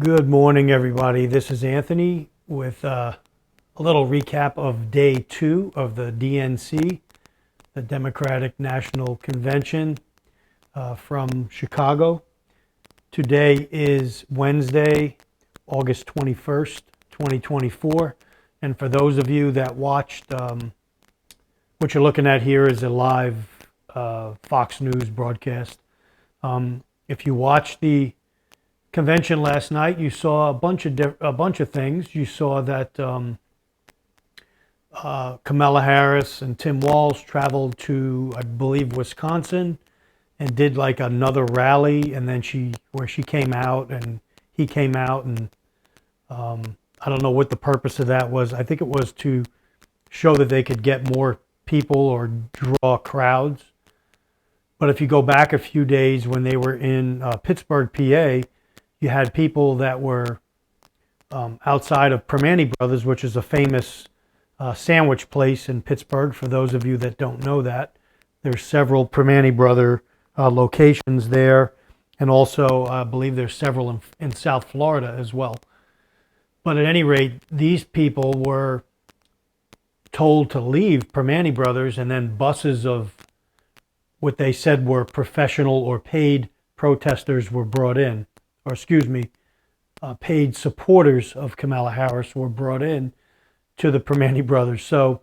Good morning, everybody. This is Anthony with a little recap of day 2 of the DNC, the Democratic National Convention from Chicago. Today is Wednesday, August 21st, 2024. And for those of you that watched, what you're looking at here is a live Fox News broadcast. If you watched the convention last night, you saw a bunch of things. You saw that Kamala Harris and Tim Walz traveled to, I believe, Wisconsin, and did like another rally, and then she came out and he came out, and I don't know what the purpose of that was. I think it was to show that they could get more people or draw crowds. But if you go back a few days when they were in Pittsburgh, PA, you had people that were outside of Primanti Brothers, which is a famous sandwich place in Pittsburgh. For those of you that don't know that, there's several Primanti Brother locations there, and also I believe there's several in South Florida as well. But at any rate, these people were told to leave Primanti Brothers, and then buses of what they said were professional or paid protesters were brought in. Or excuse me, paid supporters of Kamala Harris were brought in to the Primanti Brothers. So,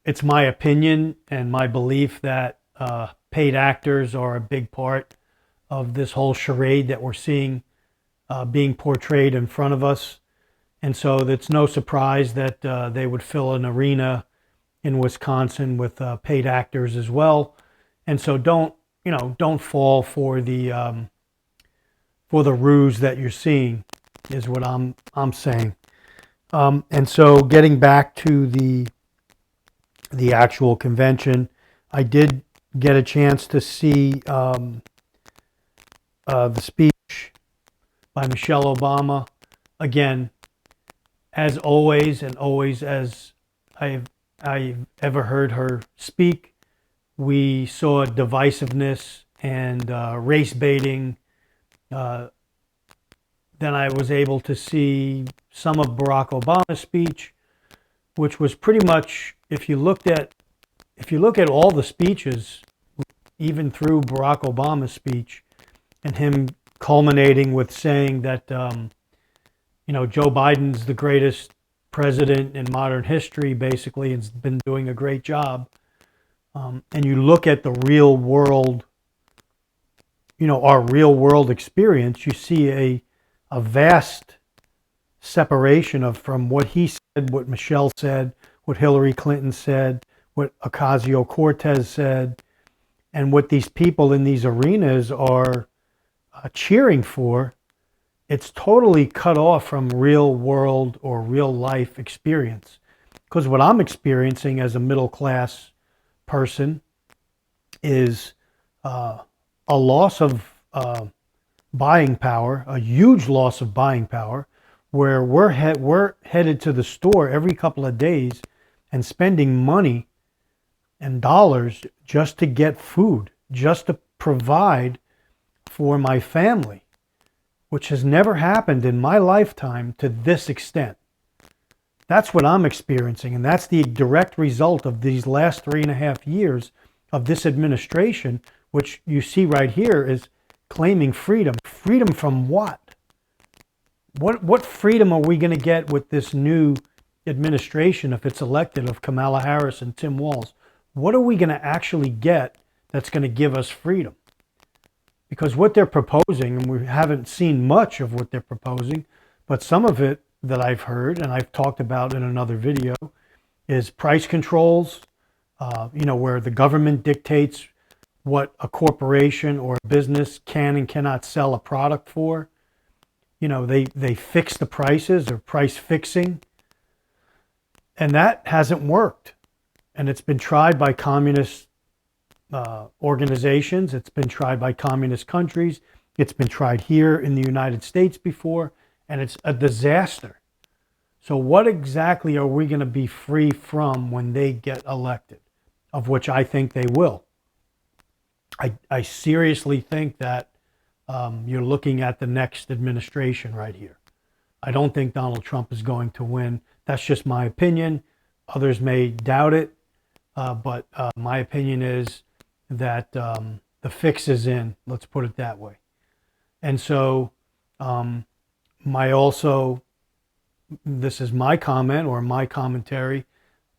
it's my opinion and my belief that paid actors are a big part of this whole charade that we're seeing being portrayed in front of us. And so it's no surprise that they would fill an arena in Wisconsin with paid actors as well. And so don't fall for the ruse that you're seeing, is what I'm saying. And so getting back to the actual convention, I did get a chance to see the speech by Michelle Obama. Again, as always, and always as I've ever heard her speak, we saw divisiveness and race baiting. Then I was able to see some of Barack Obama's speech, which was pretty much, if you look at all the speeches, even through Barack Obama's speech, and him culminating with saying that Joe Biden's the greatest president in modern history, basically, and has been doing a great job. And you look at the real world, our real world experience, you see a vast separation from what he said, what Michelle said, what Hillary Clinton said, what Ocasio-Cortez said, and what these people in these arenas are cheering for. It's totally cut off from real world or real life experience. Because what I'm experiencing as a middle class person is a loss of buying power, a huge loss of buying power, where we're headed to the store every couple of days and spending money and dollars just to get food, just to provide for my family, which has never happened in my lifetime to this extent. That's what I'm experiencing, and that's the direct result of these last 3.5 years of this administration, which you see right here is claiming freedom. Freedom from what? What freedom are we going to get with this new administration if it's elected, of Kamala Harris and Tim Walz? What are we going to actually get that's going to give us freedom? Because what they're proposing, and we haven't seen much of what they're proposing, but some of it that I've heard and I've talked about in another video is price controls, where the government dictates what a corporation or a business can and cannot sell a product for. They fix the prices, or price fixing. And that hasn't worked. And it's been tried by communist organizations. It's been tried by communist countries. It's been tried here in the United States before, and it's a disaster. So what exactly are we going to be free from when they get elected, of which I think they will? I seriously think that you're looking at the next administration right here. I don't think Donald Trump is going to win. That's just my opinion. Others may doubt it, but my opinion is that the fix is in. Let's put it that way. And so, this is my comment or my commentary.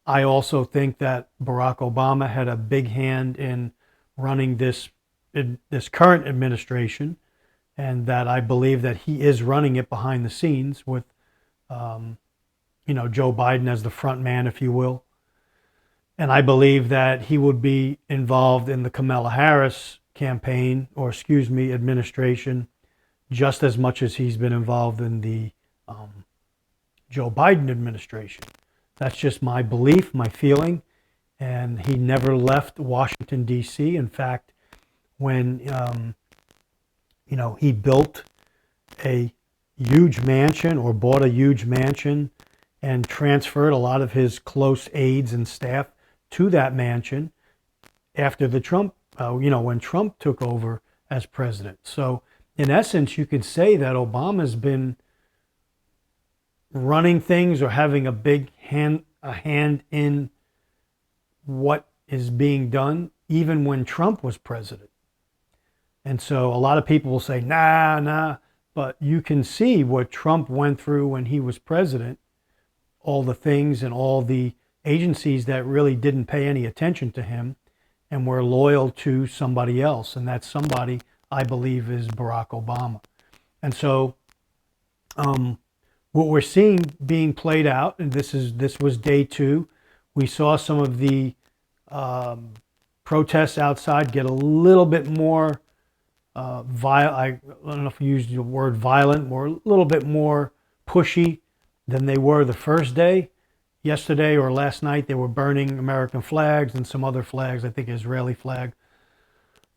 I also think that Barack Obama had a big hand in running this current administration, and that I believe that he is running it behind the scenes with, Joe Biden as the front man, if you will. And I believe that he would be involved in the Kamala Harris campaign, or administration, just as much as he's been involved in the Joe Biden administration. That's just my belief, my feeling. And he never left Washington, D.C. In fact, when, he built a huge mansion or bought a huge mansion and transferred a lot of his close aides and staff to that mansion after the Trump, when Trump took over as president. So in essence, you could say that Obama's been running things or having a hand in what is being done even when Trump was president. And so a lot of people will say, nah, but you can see what Trump went through when he was president, all the things and all the agencies that really didn't pay any attention to him and were loyal to somebody else. And that somebody, I believe, is Barack Obama. And so what we're seeing being played out, and this was day 2, we saw some of the protests outside get a little bit more I don't know if you used the word violent, or a little bit more pushy than they were the first day. Yesterday or last night, they were burning American flags and some other flags, I think Israeli flag.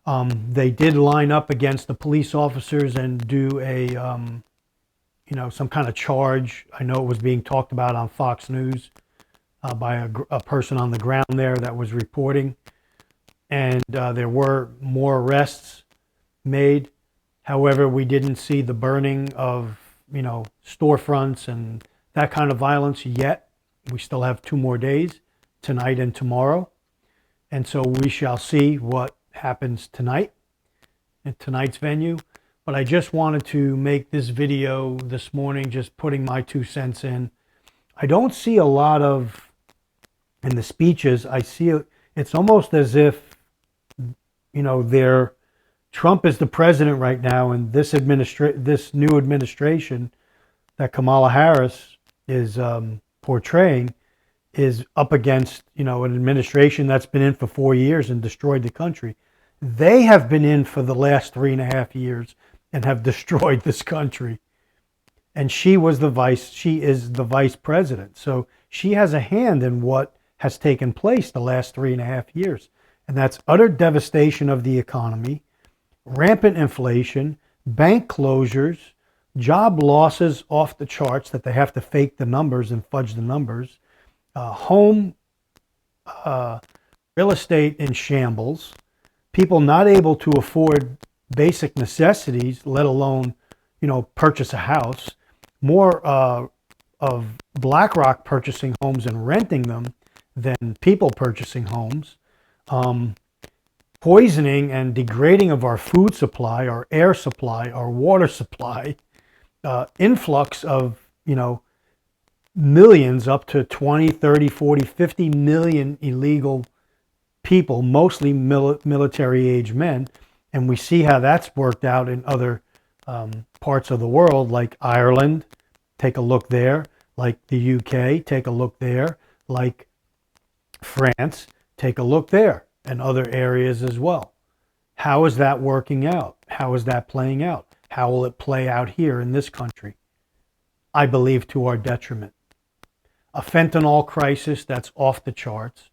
They did line up against the police officers and do a, some kind of charge. I know it was being talked about on Fox News by a person on the ground there that was reporting. And there were more arrests made. However, we didn't see the burning of, storefronts and that kind of violence yet. We still have 2 more days, tonight and tomorrow. And so we shall see what happens tonight at tonight's venue. But I just wanted to make this video this morning, just putting my 2 cents in. I don't see a lot of, in the speeches, I see it's almost as if, Trump is the president right now, and this new administration that Kamala Harris is portraying is up against, an administration that's been in for 4 years and destroyed the country. They have been in for the last 3.5 years and have destroyed this country. And she is the vice president. So she has a hand in what has taken place the last 3.5 years. And that's utter devastation of the economy, rampant inflation, bank closures, job losses off the charts that they have to fake the numbers and fudge the numbers, home real estate in shambles, people not able to afford basic necessities, let alone, purchase a house, more of BlackRock purchasing homes and renting them than people purchasing homes, poisoning and degrading of our food supply, our air supply, our water supply, influx of, millions, up to 20, 30, 40, 50 million illegal people, mostly military-age men. And we see how that's worked out in other parts of the world, like Ireland, take a look there, like the UK, take a look there, like France, take a look there, and other areas as well. How is that working out? How is that playing out? How will it play out here in this country? I believe to our detriment. A fentanyl crisis that's off the charts.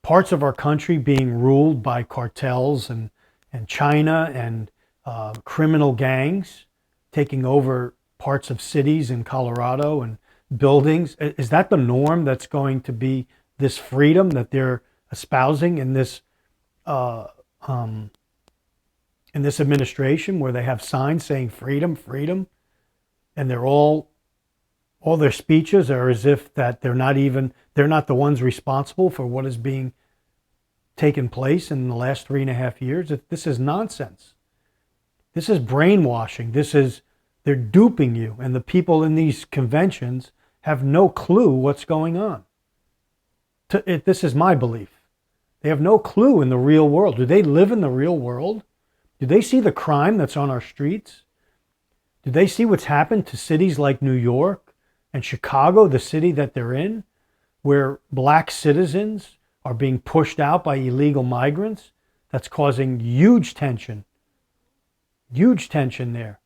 Parts of our country being ruled by cartels and China and criminal gangs taking over parts of cities in Colorado and buildings. Is that the norm that's going to be this freedom that they're espousing in this in this administration where they have signs saying freedom, freedom, and all their speeches are as if that they're not the ones responsible for what is being taken place in the last 3.5 years. This is nonsense. This is brainwashing. They're duping you, and the people in these conventions have no clue what's going on. This is my belief. They have no clue in the real world. Do they live in the real world? Do they see the crime that's on our streets? Do they see what's happened to cities like New York and Chicago, the city that they're in, where black citizens are being pushed out by illegal migrants? That's causing huge tension there.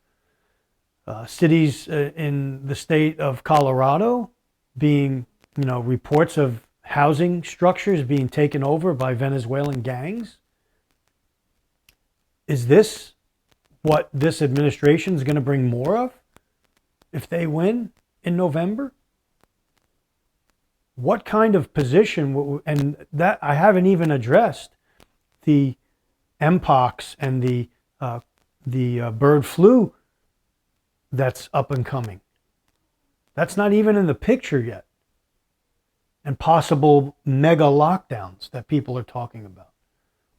Cities in the state of Colorado being, reports of housing structures being taken over by Venezuelan gangs. Is this what this administration is going to bring more of if they win in November? What kind of position, and that I haven't even addressed the mpox and the bird flu that's up and coming. That's not even in the picture yet. And possible mega lockdowns that people are talking about.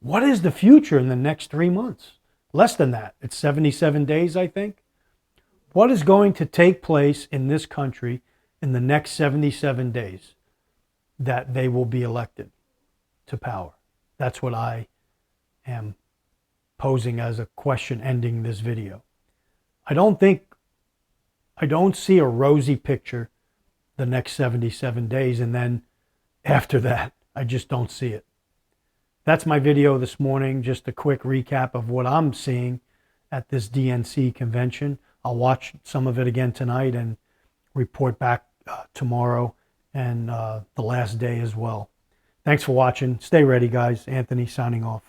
What is the future in the next 3 months? Less than that. It's 77 days, I think. What is going to take place in this country in the next 77 days that they will be elected to power? That's what I am posing as a question ending this video. I don't see a rosy picture the next 77 days, and then after that, I just don't see it. That's my video this morning, just a quick recap of what I'm seeing at this DNC convention. I'll watch some of it again tonight and report back tomorrow and the last day as well. Thanks for watching. Stay ready, guys. Anthony signing off.